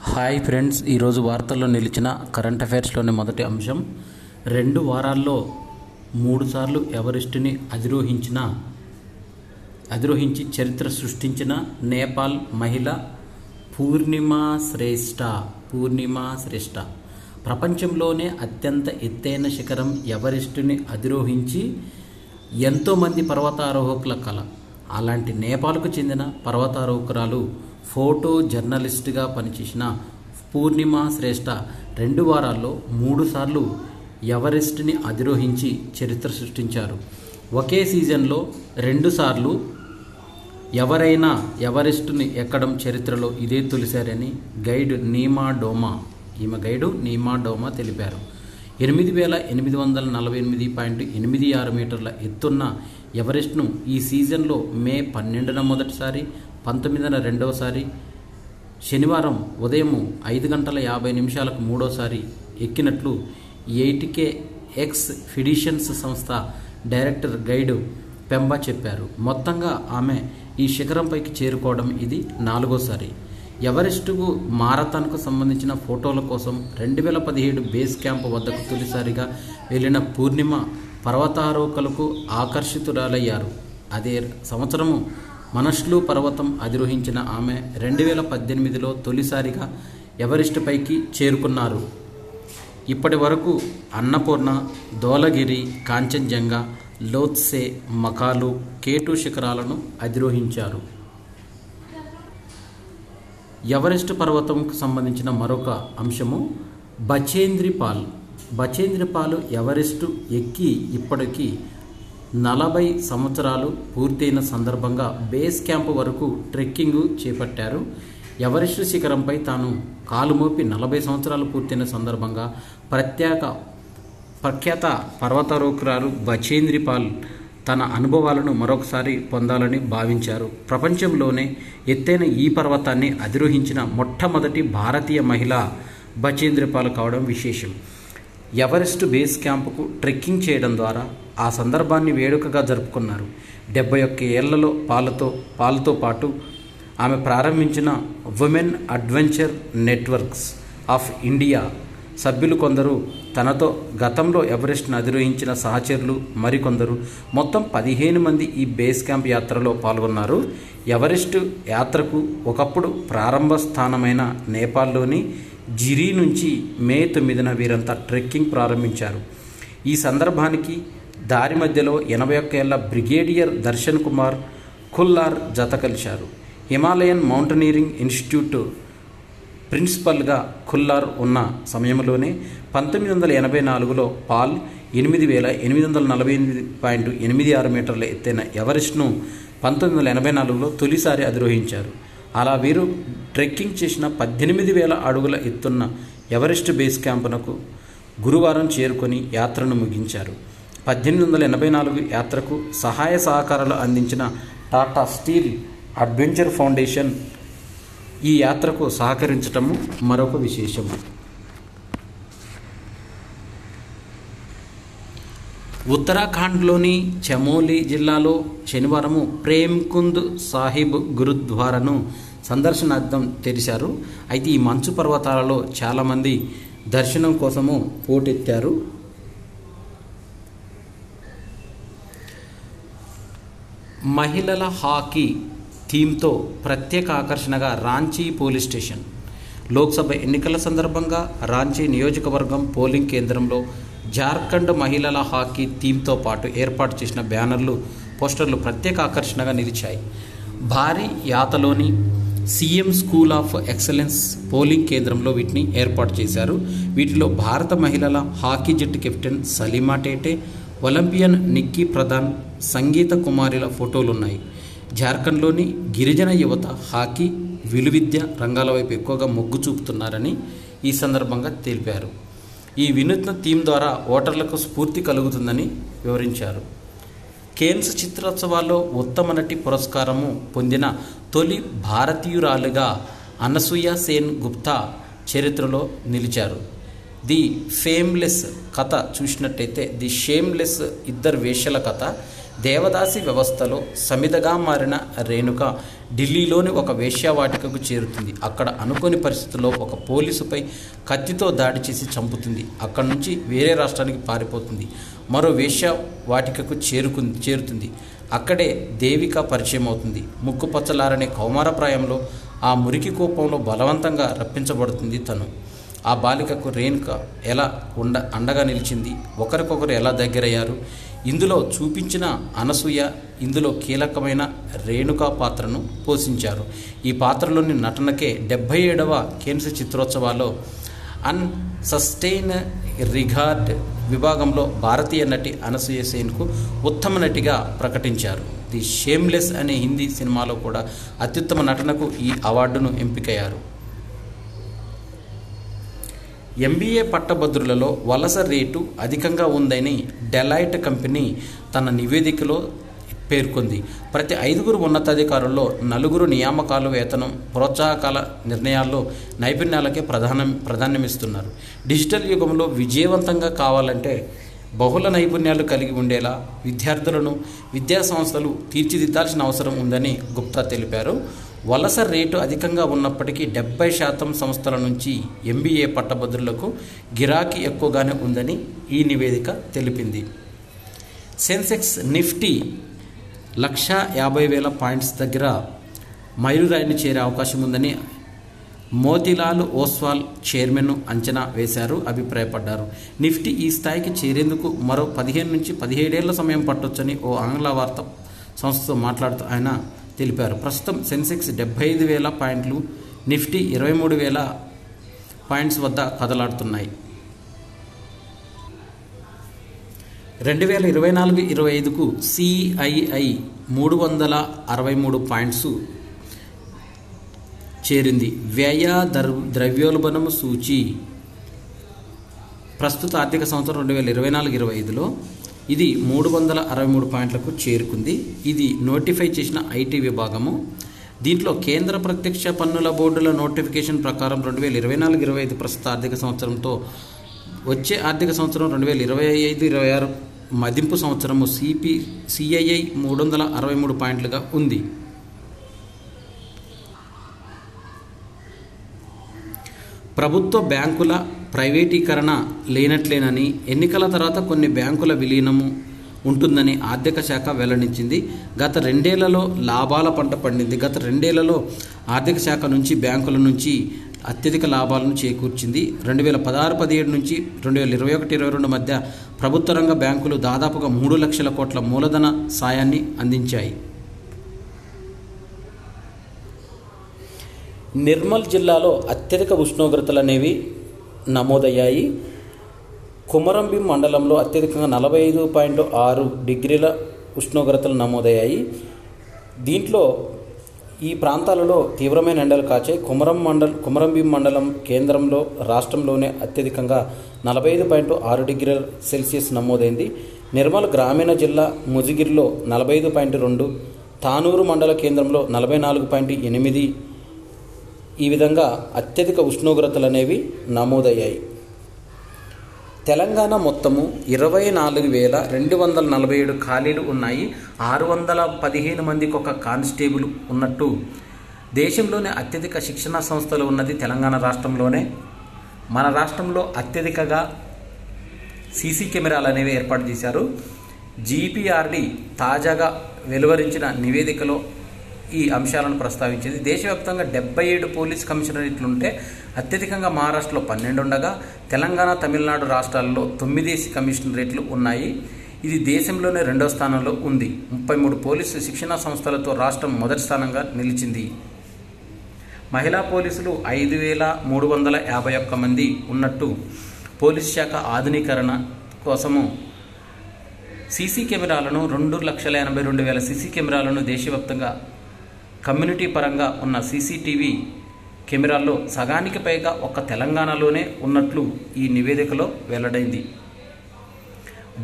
Hi friends, ఈరోజు వార్తల్లో నిలిచిన కరెంట్ అఫైర్స్లోని మొదటి అంశం 2 వారాల్లో 3 సార్లు ఎవరెస్టుని అధిరోహించి చరిత్ర సృష్టించిన నేపాల్ మహిళ పూర్ణిమా శ్రేష్ఠ ప్రపంచంలోనే అత్యంత ఎత్తైన శిఖరం ఎవరెస్టుని అధిరోహించి ఎంతోమంది పర్వతారోహకుల కల. అలాంటి నేపాల్కు చెందిన పర్వతారోహకురాలు ఫోటో జర్నలిస్ట్గా పనిచేసిన పూర్ణిమా శ్రేష్ఠ 2 వారాల్లో 3 సార్లు ఎవరెస్ట్ని అధిరోహించి చరిత్ర సృష్టించారు. ఒకే సీజన్లో 2 సార్లు ఎవరైనా ఎవరెస్ట్ని ఎక్కడం చరిత్రలో ఇదే తొలిసారని గైడ్ నీమా డోమా తెలిపారు. 8,848.86 మీటర్ల ఎత్తున్న ఎవరెస్ట్ను ఈ సీజన్లో మే 12న మొదటిసారి, 19న రెండవసారి, శనివారం ఉదయం 5:50 మూడోసారి ఎక్కినట్లు 8K ఎక్స్‌పిడిషన్స్ సంస్థ డైరెక్టర్ గైడ్ పెంబా చెప్పారు. మొత్తంగా ఆమె ఈ శిఖరంపైకి చేరుకోవడం ఇది 4వసారి. ఎవరెస్టుకు మారథాన్కు సంబంధించిన ఫోటోల కోసం 2017 బేస్ క్యాంప్ వద్దకు తొలిసారిగా వెళ్లిన పూర్ణిమ పర్వతారోహకులకు ఆకర్షితురాలయ్యారు. అదే సంవత్సరము మనస్లు పర్వతం అధిరోహించిన ఆమె 2018లో తొలిసారిగా ఎవరెస్ట్ పైకి చేరుకున్నారు. ఇప్పటి వరకు అన్నపూర్ణ, ధోలగిరి, కాంచన్జంగా, లోత్సే, మకాలు, K2 శిఖరాలను అధిరోహించారు. ఎవరెస్ట్ పర్వతంకు సంబంధించిన మరొక అంశము బచేంద్రిపాల్ ఎవరెస్టు ఎక్కి ఇప్పటికీ 40 సంవత్సరాలు పూర్తయిన సందర్భంగా బేస్ క్యాంప్ వరకు ట్రెక్కింగ్ చేపట్టారు. ఎవరెస్ట్ శిఖరంపై తాను కాలుమోపి 40 సంవత్సరాలు పూర్తయిన సందర్భంగా ప్రఖ్యాత పర్వతారోహకురాలు బచేంద్రిపాల్ తన అనుభవాలను మరొకసారి పొందాలని భావించారు. ప్రపంచంలోనే ఎత్తైన ఈ పర్వతాన్ని అధిరోహించిన మొట్టమొదటి భారతీయ మహిళ బచేంద్రిపాల్ కావడం విశేషం. ఎవరెస్ట్ బేస్ క్యాంపుకు ట్రెక్కింగ్ చేయడం ద్వారా ఆ సందర్భాన్ని వేడుకగా జరుపుకున్నారు. 71 ఏళ్లలో పాలతో పాటు ఆమె ప్రారంభించిన women adventure networks of India సభ్యులు కొందరు, తనతో గతంలో ఎవరెస్ట్ను అధిరోహించిన సహచరులు మరికొందరు, మొత్తం 15 మంది ఈ బేస్ క్యాంప్ యాత్రలో పాల్గొన్నారు. ఎవరెస్ట్ యాత్రకు ఒకప్పుడు ప్రారంభ స్థానమైన నేపాల్లోని జిరీ నుంచి మే 9న వీరంతా ట్రెక్కింగ్ ప్రారంభించారు. ఈ సందర్భానికి దారి మధ్యలో 81 ఏళ్ల బ్రిగేడియర్ దర్శన్ కుమార్ ఖుల్లార్ జత కలిశారు. హిమాలయన్ మౌంటనీరింగ్ ఇన్స్టిట్యూట్ ప్రిన్సిపల్గా ఖుల్లార్ ఉన్న సమయంలోనే 1984లో పాల్ 8,848.86 మీటర్ల ఎత్తైన ఎవరెస్ట్ను 1984లో తొలిసారి అధిరోహించారు. అలా వీరు ట్రెక్కింగ్ చేసిన 18,000 అడుగుల ఎత్తున్న ఎవరెస్ట్ బేస్ క్యాంపునకు గురువారం చేరుకొని యాత్రను ముగించారు. 1884 యాత్రకు సహాయ సహకారాలు అందించిన టాటా స్టీల్ అడ్వెంచర్ ఫౌండేషన్ ఈ యాత్రకు సహకరించటము మరొక విశేషం. ఉత్తరాఖండ్లోని చమోలి జిల్లాలో శనివారము ప్రేమ్కుంద్ సాహిబ్ గురుద్వారాను సందర్శనార్థం తెరిచారు. అయితే ఈ మంచు పర్వతాలలో చాలామంది దర్శనం కోసము పోటెత్తారు. మహిళల హాకీ థీమ్తో ప్రత్యేక ఆకర్షణగా రాంచీ పోలీస్ స్టేషన్. లోక్సభ ఎన్నికల సందర్భంగా రాంచీ నియోజకవర్గం పోలింగ్ కేంద్రంలో జార్ఖండ్ మహిళల హాకీ థీమ్తో పాటు ఏర్పాటు చేసిన బ్యానర్లు, పోస్టర్లు ప్రత్యేక ఆకర్షణగా నిలిచాయి. భారీ యాతలోని CM school of excellence polling కేంద్రంలో వీటిని ఏర్పాటు చేశారు. వీటిలో భారత మహిళల హాకీ జట్టు కెప్టెన్ సలీమా టేటే, ఒలింపియన్ నిక్కీ ప్రధాన్, సంగీత కుమారిల ఫోటోలున్నాయి. జార్ఖండ్లోని గిరిజన యువత హాకీ, విలువిద్య రంగాల వైపు ఎక్కువగా మొగ్గు చూపుతున్నారని ఈ సందర్భంగా తెలిపారు. ఈ వినూత్న థీమ్ ద్వారా ఓటర్లకు స్ఫూర్తి కలుగుతుందని వివరించారు. కేన్స్ చిత్రోత్సవాల్లో ఉత్తమ నటి పురస్కారము పొందిన తొలి భారతీయురాలుగా అనసూయ సేన్ గుప్తా చరిత్రలో నిలిచారు. ది ఫేమ్లెస్ కథ చూసినట్టయితే ది షేమ్లెస్ ఇద్దరు వేశ్యల కథ, దేవదాసి వ్యవస్థలో సమిధగా మారిన రేణుక ఢిల్లీలోని ఒక వేశ్యావాటికకు చేరుతుంది. అక్కడ అనుకోని పరిస్థితుల్లో ఒక పోలీసుపై కత్తితో దాడి చేసి చంపుతుంది. అక్కడి నుంచి వేరే రాష్ట్రానికి పారిపోతుంది. మరో వేశ్యావాటికకు చేరుతుంది. అక్కడే దేవిక పరిచయం అవుతుంది. ముక్కుపచ్చలారనే కౌమారప్రాయంలో ఆ మురికి కూపంలో బలవంతంగా రప్పించబడుతుంది తను. ఆ బాలికకు రేణుక ఎలా అండగా నిలిచింది, ఒకరికొకరు ఎలా దగ్గరయ్యారు. ఇందులో చూపించిన అనసూయ ఇందులో కీలకమైన రేణుక పాత్రను పోషించారు. ఈ పాత్రలోని నటనకే 77వ కేన్స్ చిత్రోత్సవాల్లో అన్సస్టైన్ రిగార్డ్ విభాగంలో భారతీయ నటి అనసూయ సేన్కు ఉత్తమ నటిగా ప్రకటించారు. ది షేమ్లెస్ అనే హిందీ సినిమాలో కూడా అత్యుత్తమ నటనకు ఈ అవార్డును ఎంపికయ్యారు. ఎంబీఏ పట్టభద్రులలో వలస రేటు అధికంగా ఉందని డెలాయిట్ కంపెనీ తన నివేదికలో పేర్కొంది. ప్రతి 5 ఉన్నతాధికారుల్లో 4 నియామకాలు, వేతనం, ప్రోత్సాహకాల నిర్ణయాల్లో నైపుణ్యాలకే ప్రాధాన్యమిస్తున్నారు. డిజిటల్ యుగంలో విజయవంతంగా కావాలంటే బహుళ నైపుణ్యాలు కలిగి ఉండేలా విద్యార్థులను విద్యా సంస్థలు తీర్చిదిద్దాల్సిన అవసరం ఉందని గుప్తా తెలిపారు. వలస రేటు అధికంగా ఉన్నప్పటికీ 70% సంస్థల నుంచి ఎంబీఏ పట్టభద్రులకు గిరాకీ ఎక్కువగానే ఉందని ఈ నివేదిక తెలిపింది. సెన్సెక్స్ నిఫ్టీ 1,50,000 పాయింట్స్ దగ్గర మైలురాయిని చేరే అవకాశం ఉందని మోతీలాల్ ఓస్వాల్ చైర్మన్ అంచనా వేశారు, అభిప్రాయపడ్డారు. నిఫ్టీ ఈ స్థాయికి చేరేందుకు మరో 15 నుంచి 17 ఏళ్ల సమయం పట్టొచ్చని ఓ ఆంగ్ల వార్తా సంస్థతో మాట్లాడుతూ ఆయన తెలిపారు. ప్రస్తుతం సెన్సెక్స్ 75,000 పాయింట్లు, నిఫ్టీ 23,000 పాయింట్స్ వద్ద కదలాడుతున్నాయి. 2024-25కు సిఐఐ 363 పాయింట్స్ చేరింది. వ్యయ ద్రవ్యోల్బణము సూచి ప్రస్తుత ఆర్థిక సంవత్సరం 2024-25లో ఇది 363 పాయింట్లకు చేరుకుంది. ఇది నోటిఫై చేసిన ఐటీ విభాగము. దీంట్లో కేంద్ర ప్రత్యక్ష పన్నుల బోర్డుల నోటిఫికేషన్ ప్రకారం 2024-25 ప్రస్తుత ఆర్థిక సంవత్సరంతో వచ్చే ఆర్థిక సంవత్సరం 2025-26 మదింపు సంవత్సరము సిఐఐ 363 పాయింట్లుగా ఉంది. ప్రభుత్వ బ్యాంకుల ప్రైవేటీకరణ లేనట్లేనని, ఎన్నికల తర్వాత కొన్ని బ్యాంకుల విలీనము ఉంటుందని ఆర్థిక శాఖ వెల్లడించింది. గత 2 ఏళ్లలో లాభాల పంట పండింది. గత 2 ఏళ్లలో ఆర్థిక శాఖ నుంచి బ్యాంకుల నుంచి అత్యధిక లాభాలను చేకూర్చింది. 2016-17 నుంచి 2021-22 మధ్య ప్రభుత్వ రంగ బ్యాంకులు దాదాపుగా 3 లక్షల కోట్ల మూలధన సాయాన్ని అందించాయి. నిర్మల్ జిల్లాలో అత్యధిక ఉష్ణోగ్రతలు అనేవి నమోదయ్యాయి. కుమరంభీం మండలంలో అత్యధికంగా 45.6 డిగ్రీల ఉష్ణోగ్రతలు నమోదయ్యాయి. దీంట్లో ఈ ప్రాంతాలలో తీవ్రమైన ఎండలు కాచాయి. కుమరంభీం మండలం కేంద్రంలో రాష్ట్రంలోనే అత్యధికంగా 45.6 డిగ్రీల సెల్సియస్ నమోదైంది. నిర్మల్ గ్రామీణ జిల్లా ముజిగిరిలో 45.2, తానూరు మండల కేంద్రంలో 44.8 ఈ విధంగా అత్యధిక ఉష్ణోగ్రతలు అనేవి నమోదయ్యాయి. తెలంగాణ మొత్తము 24,247 ఖాళీలు ఉన్నాయి. 615 మందికి ఒక కానిస్టేబుల్ ఉన్నట్టు దేశంలోనే అత్యధిక శిక్షణా సంస్థలు ఉన్నది తెలంగాణ రాష్ట్రంలోనే. మన రాష్ట్రంలో అత్యధికగా సీసీ కెమెరాలు అనేవి ఏర్పాటు చేశారు. జీపీఆర్డీ తాజాగా వెలువరించిన నివేదికలో ఈ అంశాలను ప్రస్తావించింది. దేశవ్యాప్తంగా 77 పోలీస్ కమిషనరేట్లుంటే అత్యధికంగా మహారాష్ట్రలో 12 ఉండగా తెలంగాణ, తమిళనాడు రాష్ట్రాల్లో 9 కమిషనరేట్లు ఉన్నాయి. ఇది దేశంలోనే 2వ స్థానంలో ఉంది. 33 పోలీసు శిక్షణా సంస్థలతో రాష్ట్రం మొదటి స్థానంగా నిలిచింది. మహిళా పోలీసులు 5,351 మంది ఉన్నట్టు పోలీస్ శాఖ ఆధునీకరణ కోసము సీసీ కెమెరాలను 2,82,000 సీసీ కెమెరాలను దేశవ్యాప్తంగా కమ్యూనిటీ పరంగా ఉన్న సీసీటీవీ కెమెరాల్లో సగానికి పైగా ఒక్క తెలంగాణలోనే ఉన్నట్లు ఈ నివేదికలో వెల్లడైంది.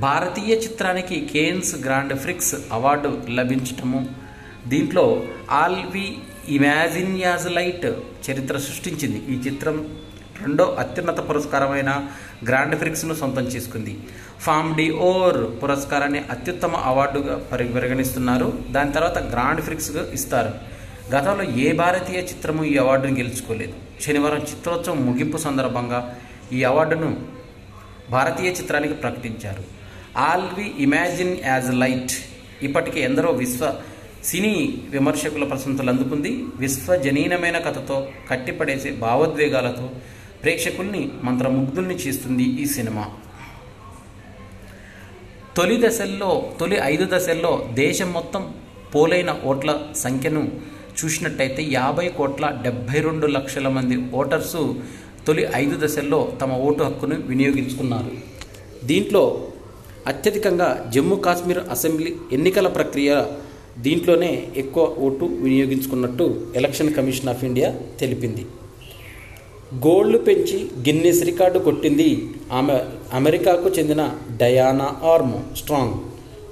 భారతీయ చిత్రానికి కేన్స్ గ్రాండ్ ప్రిక్స్ అవార్డు లభించటము, దీంట్లో all we imagine as light చరిత్ర సృష్టించింది. ఈ చిత్రం 2వ అత్యున్నత పురస్కారమైన గ్రాండ్ ప్రిక్స్ను సొంతం చేసుకుంది. ఫామ్ డి ఓర్ పురస్కారాన్ని అత్యుత్తమ అవార్డుగా పరిగణిస్తున్నారు. దాని తర్వాత గ్రాండ్ ప్రిక్స్ ఇస్తారు. గతంలో ఏ భారతీయ చిత్రము ఈ అవార్డును గెలుచుకోలేదు. శనివారం చిత్రోత్సవం ముగింపు సందర్భంగా ఈ అవార్డును భారతీయ చిత్రానికి ప్రకటించారు. All we imagine as light ఇప్పటికే ఎందరో సినీ విమర్శకుల ప్రశంసలు అందుకుంది. విశ్వజనీనమైన కథతో, కట్టిపడేసే భావోద్వేగాలతో ప్రేక్షకుల్ని మంత్రముగ్ధుల్ని చేస్తుంది ఈ సినిమా. తొలి 5 దశల్లో దేశం మొత్తం పోలైన ఓట్ల సంఖ్యను చూసినట్టయితే 50,72,00,000 మంది ఓటర్సు తొలి 5 దశల్లో తమ ఓటు హక్కును వినియోగించుకున్నారు. దీంట్లో అత్యధికంగా జమ్మూ కాశ్మీర్ అసెంబ్లీ ఎన్నికల ప్రక్రియ దీంట్లోనే ఎక్కువ ఓటు వినియోగించుకున్నట్టు ఎలక్షన్ కమిషన్ ఆఫ్ ఇండియా తెలిపింది. గోల్డ్ పెంచి గిన్నెస్ రికార్డు కొట్టింది అమెరికాకు చెందిన డయానా ఆర్మ్ స్ట్రాంగ్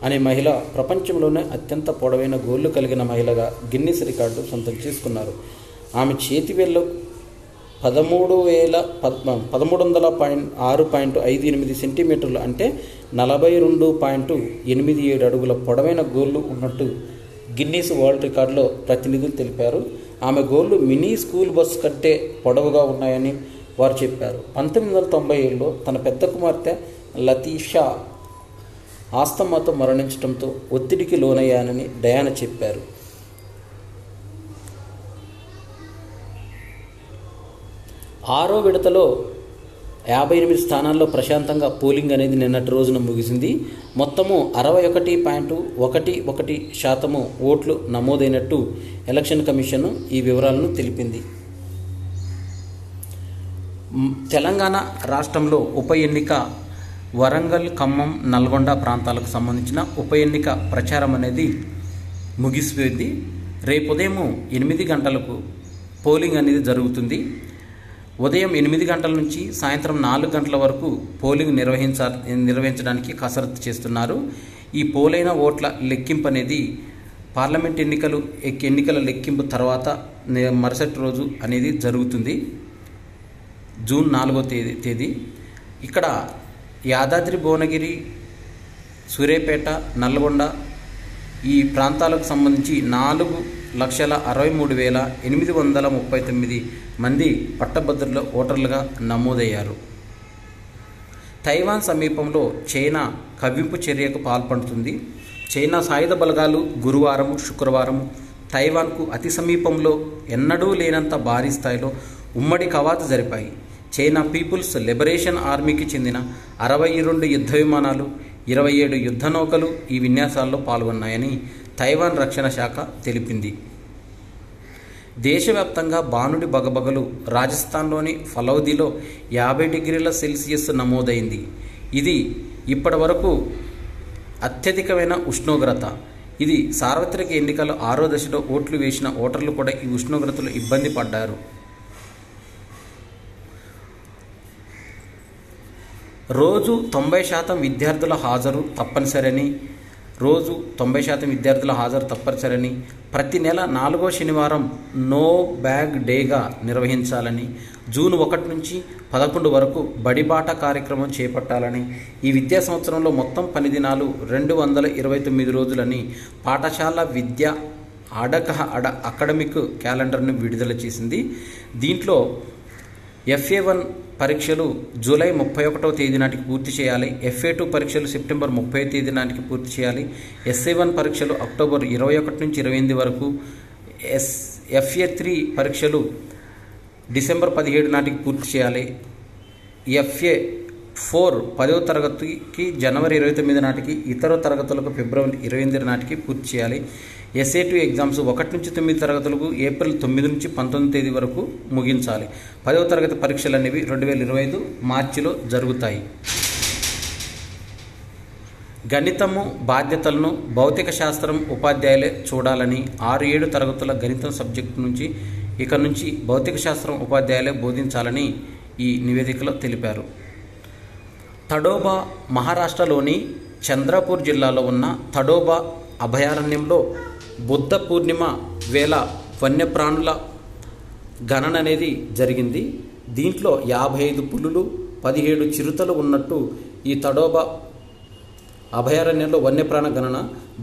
అనే మహిళ. ప్రపంచంలోనే అత్యంత పొడవైన గోళ్లు కలిగిన మహిళగా గిన్నిస్ రికార్డు సొంతం చేసుకున్నారు. ఆమె చేతి వేళ్ళు 1306.58 సెంటీమీటర్లు అంటే 42.87 అడుగుల పొడవైన గోళ్లు ఉన్నట్టు గిన్నీస్ వరల్డ్ రికార్డులో ప్రతినిధులు తెలిపారు. ఆమె గోళ్లు మినీ స్కూల్ బస్సు కంటే పొడవుగా ఉన్నాయని వారు చెప్పారు. 1997లో తన పెద్ద కుమార్తె లతీషా ఆస్తమాతో మరణించడంతో ఒత్తిడికి లోనయ్యానని డయానా చెప్పారు. ఆరో విడతలో 58 స్థానాల్లో ప్రశాంతంగా పోలింగ్ అనేది నిన్నటి రోజున ముగిసింది. మొత్తము 61.11% ఓట్లు నమోదైనట్టు ఎలక్షన్ కమిషన్ ఈ వివరాలను తెలిపింది. తెలంగాణ రాష్ట్రంలో ఉప ఎన్నిక వరంగల్, ఖమ్మం, నల్గొండ ప్రాంతాలకు సంబంధించిన ఉప ఎన్నిక ప్రచారం అనేది ముగిసిపోయింది. రేపు ఉదయం 8 గంటలకు పోలింగ్ అనేది జరుగుతుంది. ఉదయం 8 గంటల నుంచి సాయంత్రం 4 గంటల వరకు పోలింగ్ నిర్వహించడానికి కసరత్తు చేస్తున్నారు. ఈ పోలైన ఓట్ల లెక్కింపు అనేది పార్లమెంట్ ఎన్నికల లెక్కింపు తర్వాత మరుసటి రోజు అనేది జరుగుతుంది. జూన్ 4వ తేదీ. ఇక్కడ యాదాద్రి, భువనగిరి, సూర్యాపేట, నల్గొండ ఈ ప్రాంతాలకు సంబంధించి 4,63,839 మంది పట్టభద్రుల ఓటర్లుగా నమోదయ్యారు. తైవాన్ సమీపంలో చైనా కవ్వింపు చర్యకు పాల్పడుతుంది. చైనా సాయుధ బలగాలు గురువారం, శుక్రవారం తైవాన్కు అతి సమీపంలో ఎన్నడూ లేనంత భారీ స్థాయిలో ఉమ్మడి కవాతు జరిపాయి. చైనా పీపుల్స్ లిబరేషన్ ఆర్మీకి చెందిన 62 యుద్ధ విమానాలు, 27 యుద్ధ నౌకలు ఈ విన్యాసాల్లో పాల్గొన్నాయని తైవాన్ రక్షణ శాఖ తెలిపింది. దేశవ్యాప్తంగా బానుడి బగబగలు. రాజస్థాన్లోని ఫలౌదీలో 50 డిగ్రీల సెల్సియస్ నమోదైంది. ఇది ఇప్పటి వరకు అత్యధికమైన ఉష్ణోగ్రత. ఇది సార్వత్రిక ఎన్నికల 6వ దశలో ఓట్లు వేసిన ఓటర్లు కూడా ఈ ఉష్ణోగ్రతలో ఇబ్బంది పడ్డారు. రోజు 90% విద్యార్థుల హాజరు తప్పనిసరని ప్రతి నెల 4వ శనివారం నో బ్యాగ్ డేగా నిర్వహించాలని, జూన్ 1 నుంచి 11 వరకు బడిబాట కార్యక్రమం చేపట్టాలని, ఈ విద్యా సంవత్సరంలో మొత్తం పని దినాలు 229 రోజులని పాఠశాల విద్య అకాడమిక్ క్యాలెండర్ను విడుదల చేసింది. దీంట్లో FA1 పరీక్షలు జూలై 31వ తేదీ నాటికి పూర్తి చేయాలి. FA2 పరీక్షలు సెప్టెంబర్ 30వ తేదీ నాటికి పూర్తి చేయాలి. SA1 పరీక్షలు అక్టోబర్ 21 నుంచి 28 వరకు, FA3 పరీక్షలు డిసెంబర్ 17 నాటికి పూర్తి చేయాలి. FA4 10వ తరగతికి జనవరి 29 నాటికి, ఇతర తరగతులకు ఫిబ్రవరి 28 నాటికి పూర్తి చేయాలి. SA2 ఎగ్జామ్స్ 1 నుంచి 9 తరగతులకు ఏప్రిల్ 9 నుంచి 19 తేదీ వరకు ముగించాలి. 10వ తరగతి పరీక్షలు అనేవి 2025 మార్చిలో జరుగుతాయి. గణితము బాధ్యతలను భౌతిక శాస్త్రం ఉపాధ్యాయులే చూడాలని, 6-7 తరగతుల గణితం సబ్జెక్టు నుంచి ఇక నుంచి భౌతిక శాస్త్రం ఉపాధ్యాయులే బోధించాలని ఈ నివేదికలో తెలిపారు. తడోబా. మహారాష్ట్రలోని చంద్రపూర్ జిల్లాలో ఉన్న తడోబా అభయారణ్యంలో బుద్ధ పూర్ణిమ వేళ వన్యప్రాణుల గణన అనేది జరిగింది. దీంట్లో 55 పులులు, 17 చిరుతలు ఉన్నట్టు ఈ తడోబా అభయారణ్యంలో వన్యప్రాణ గణన,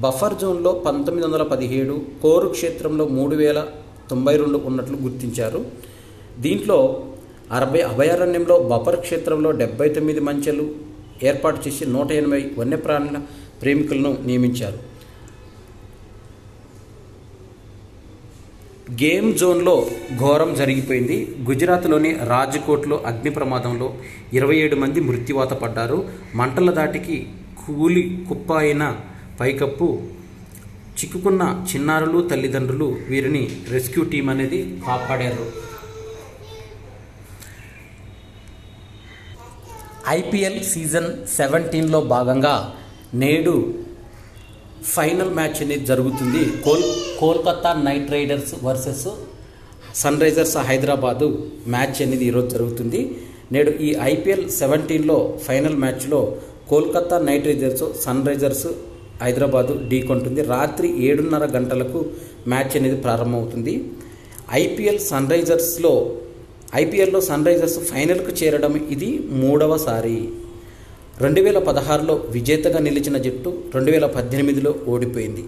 బఫర్ జోన్లో 1917, కోరు క్షేత్రంలో 3092 ఉన్నట్లు గుర్తించారు. దీంట్లో 60 అభయారణ్యంలో బఫర్ క్షేత్రంలో 79 మంచెలు ఏర్పాటు చేసి 180 వన్యప్రాణుల ప్రేమికులను నియమించారు. గేమ్ జోన్లో ఘోరం జరిగిపోయింది. గుజరాత్లోని రాజ్కోట్లో అగ్ని ప్రమాదంలో 27 మంది మృత్యువాత పడ్డారు. మంటల దాటికి కూలి కుప్ప అయిన పైకప్పు చిక్కుకున్న చిన్నారులు, తల్లిదండ్రులు వీరిని రెస్క్యూ టీం అనేది కాపాడారు. ఐపీఎల్ సీజన్ 17లో భాగంగా నేడు ఫైనల్ మ్యాచ్ అనేది జరుగుతుంది. Kolkata knight riders versus sunrisers Hyderabad match అనేది ఈరోజు జరుగుతుంది. నేడు ఈ ఐపీఎల్ 17లో ఫైనల్ మ్యాచ్లో Kolkata knight riders sunrisers Hyderabad ఢీకొంటుంది. రాత్రి 7:30 గంటలకు మ్యాచ్ అనేది ప్రారంభమవుతుంది. ఐపీఎల్లో సన్ రైజర్స్ ఫైనల్కు చేరడం ఇది 3వసారి. 2016లో విజేతగా నిలిచిన జట్టు 2018లో ఓడిపోయింది.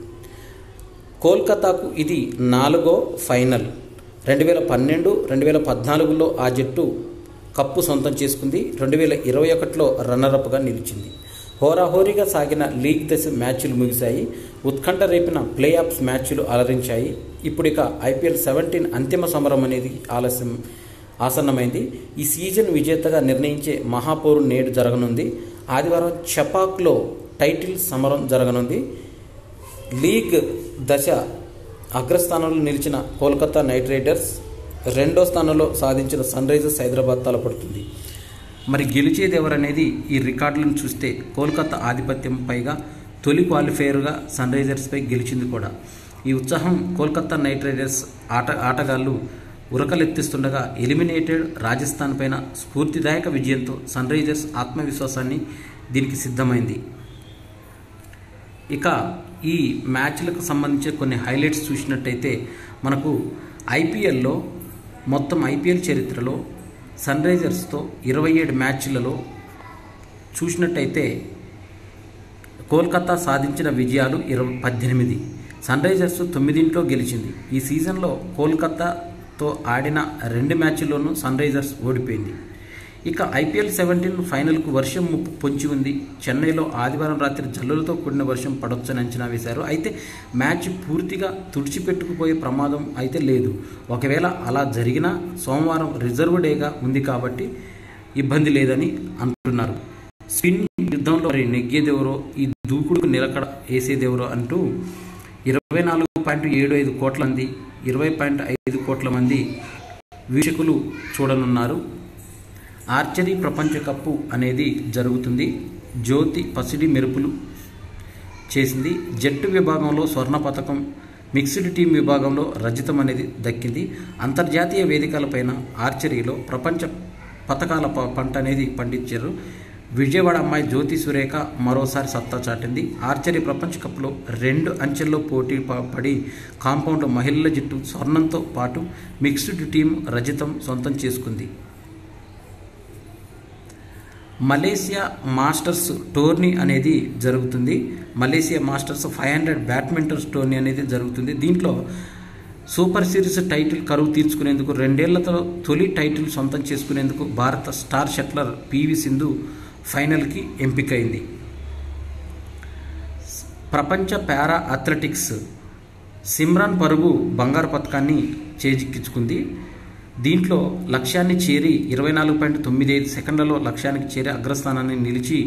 కోల్కతాకు ఇది 4వ ఫైనల్. 2012, 2014లో ఆ జట్టు కప్పు సొంతం చేసుకుంది. 2021లో రన్నరప్గా నిలిచింది. హోరాహోరీగా సాగిన లీగ్ దశ మ్యాచ్లు ముగిశాయి. ఉత్కంఠ రేపిన ప్లే ఆఫ్స్ మ్యాచ్లు అలరించాయి. ఇప్పుడిక ఐపీఎల్ 17 అంతిమ సమరం అనేది ఆసన్నమైంది. ఈ సీజన్ విజేతగా నిర్ణయించే మహాపౌరు నేడు జరగనుంది. ఆదివారం చపాక్లో టైటిల్ సమరం జరగనుంది. లీగ్ దశ అగ్రస్థానంలో నిలిచిన కోల్కతా నైట్ రైడర్స్ 2వ స్థానంలో సాధించిన సన్ రైజర్స్ హైదరాబాద్ తలపడుతుంది. మరి గెలిచేది ఎవరనేది ఈ రికార్డులను చూస్తే కోల్కతా ఆధిపత్యం, పైగా తొలి క్వాలిఫైయర్గా సన్ రైజర్స్పై గెలిచింది కూడా. ఈ ఉత్సాహం కోల్కతా నైట్ రైడర్స్ ఆటగాళ్లు ఉరకలెత్తిస్తుండగా ఎలిమినేటెడ్ రాజస్థాన్ పైన స్ఫూర్తిదాయక విజయంతో సన్ రైజర్స్ ఆత్మవిశ్వాసాన్ని దీనికి సిద్ధమైంది. ఇక ఈ మ్యాచ్లకు సంబంధించిన కొన్ని హైలైట్స్ చూసినట్టయితే మనకు ఐపీఎల్లో మొత్తం ఐపీఎల్ చరిత్రలో సన్ రైజర్స్తో 27 మ్యాచ్లలో చూసినట్టయితే కోల్కతా సాధించిన విజయాలు 18. సన్ రైజర్స్ 9 గెలిచింది. ఈ సీజన్లో కోల్కతాతో ఆడిన 2 మ్యాచ్ల్లోనూ సన్ రైజర్స్ ఓడిపోయింది. ఇక ఐపీఎల్ 17 ఫైనల్కు వర్షం ముప్పు పొంచి ఉంది. చెన్నైలో ఆదివారం రాత్రి జల్లులతో కూడిన వర్షం పడొచ్చని అంచనా వేశారు. అయితే మ్యాచ్ పూర్తిగా తుడిచిపెట్టుకుపోయే ప్రమాదం అయితే లేదు. ఒకవేళ అలా జరిగినా సోమవారం రిజర్వ్ డేగా ఉంది కాబట్టి ఇబ్బంది లేదని అంటున్నారు. స్పిన్ యుద్ధంలో మరి నెగ్గేదెవరో, ఈ దూకుడుకు నిలకడ వేసేదెవరో అంటూ 24.75 కోట్ల మంది, 20.5 కోట్ల మంది వీక్షకులు చూడనున్నారు. ఆర్చరీ ప్రపంచ కప్పు అనేది జరుగుతుంది. జ్యోతి పసిడి మెరుపులు చేసింది. జట్టు విభాగంలో స్వర్ణ పథకం, మిక్స్డ్ టీం విభాగంలో రజతం అనేది దక్కింది. అంతర్జాతీయ వేదికలపైన ఆర్చరీలో ప్రపంచ పథకాల పంట అనేది పండించారు. విజయవాడ అమ్మాయి జ్యోతి సురేఖ మరోసారి సత్తా చాటింది. ఆర్చరీ ప్రపంచ కప్లో 2 అంచెల్లో పోటీ పడి కాంపౌండ్ మహిళల జట్టు స్వర్ణంతో పాటు మిక్స్డ్ టీం రజతం సొంతం చేసుకుంది. మలేసియా మాస్టర్స్ టోర్నీ అనేది జరుగుతుంది. మలేసియా మాస్టర్స్ 500 బ్యాడ్మింటన్ టోర్నీ అనేది జరుగుతుంది. దీంట్లో సూపర్ సిరీస్ టైటిల్ కరువు తీర్చుకునేందుకు 2 ఏళ్లతో తొలి టైటిల్ సొంతం చేసుకునేందుకు భారత స్టార్ షట్లర్ పివి సింధు ఫైనల్కి ఎంపికైంది. ప్రపంచ పారా అథ్లెటిక్స్ సిమ్రాన్ పరుగు బంగారు పథకాన్ని చేజిక్కించుకుంది. దీంట్లో లక్ష్యాన్ని చేరి 24.95 సెకండ్లలో లక్ష్యానికి చేరి అగ్రస్థానాన్ని నిలిచి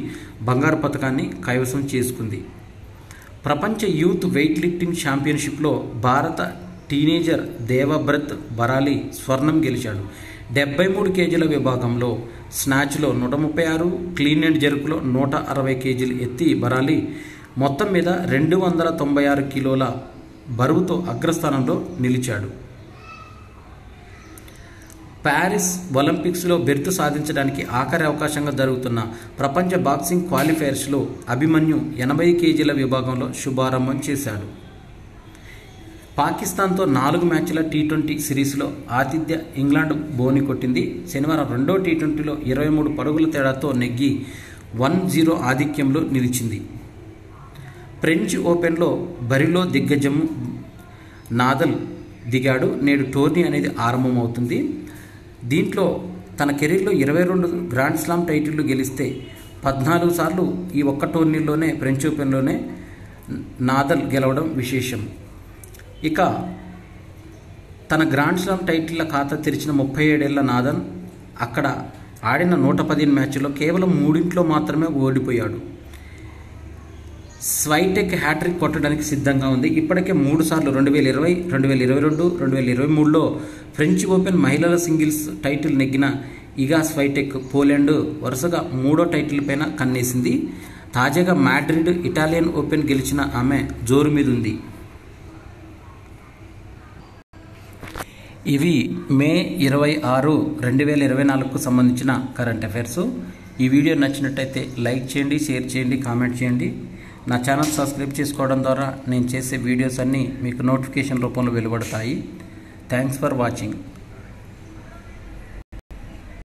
బంగారు పథకాన్ని కైవసం చేసుకుంది. ప్రపంచ యూత్ వెయిట్ లిఫ్టింగ్ ఛాంపియన్షిప్లో భారత టీనేజర్ దేవబ్రత్ బరాలి స్వర్ణం గెలిచాడు. 73 కేజీల విభాగంలో స్నాచ్లో 136, క్లీన్ అండ్ జర్క్లో 160 కేజీలు ఎత్తి బరాలి మొత్తం మీద 296 కిలోల బరువుతో అగ్రస్థానంలో నిలిచాడు. ప్యారిస్ ఒలింపిక్స్లో బెర్తు సాధించడానికి ఆఖరి అవకాశంగా జరుగుతున్న ప్రపంచ బాక్సింగ్ క్వాలిఫైయర్స్లో అభిమన్యు 80 కేజీల విభాగంలో శుభారంభం చేశాడు. పాకిస్తాన్తో 4 మ్యాచ్ల టీ20 సిరీస్లో ఆతిథ్య ఇంగ్లాండ్ బోని కొట్టింది. శనివారం 2వ టీ20లో 23 పరుగుల తేడాతో నెగ్గి 1-0 ఆధిక్యంలో నిలిచింది. ఫ్రెంచ్ ఓపెన్లో బరిలో దిగ్గజం నాదల్ దిగాడు. నేడు టోర్నీ అనేది ఆరంభమవుతుంది. దీంట్లో తన కెరీర్లో 22 గ్రాండ్ స్లామ్ టైటిళ్లు గెలిస్తే 14 సార్లు ఈ ఒక్క టోర్నీలోనే ఫ్రెంచ్ ఓపెన్లోనే నాదల్ గెలవడం విశేషం. ఇక తన గ్రాండ్ స్లామ్ టైటిళ్ల ఖాతా తెరిచిన 37 ఏళ్ల నాదల్ అక్కడ ఆడిన 115 మ్యాచ్ల్లో కేవలం 3 మాత్రమే ఓడిపోయాడు. స్వైటెక్ హ్యాట్రిక్ కొట్టడానికి సిద్ధంగా ఉంది. ఇప్పటికే 3 సార్లు 2020, 2022, 2023లో ఫ్రెంచ్ ఓపెన్ మహిళల సింగిల్స్ టైటిల్ నెగ్గిన ఇగా స్వైటెక్ పోలాండ్ వరుసగా 3వ టైటిల్ పైన కన్నేసింది. తాజాగా మాడ్రిడ్ ఇటాలియన్ ఓపెన్ గెలిచిన ఆమె జోరు మీద ఉంది. ఇవి మే 26, 2024కు సంబంధించిన కరెంట్ అఫైర్స్. ఈ వీడియో నచ్చినట్టయితే లైక్ చేయండి, షేర్ చేయండి, కామెంట్ చేయండి. నా ఛానల్ సబ్స్క్రైబ్ చేసుకోవడం ద్వారా నేను చేసే వీడియోస్ అన్నీ మీకు నోటిఫికేషన్ రూపంలో వెలువడతాయి. Thanks for watching.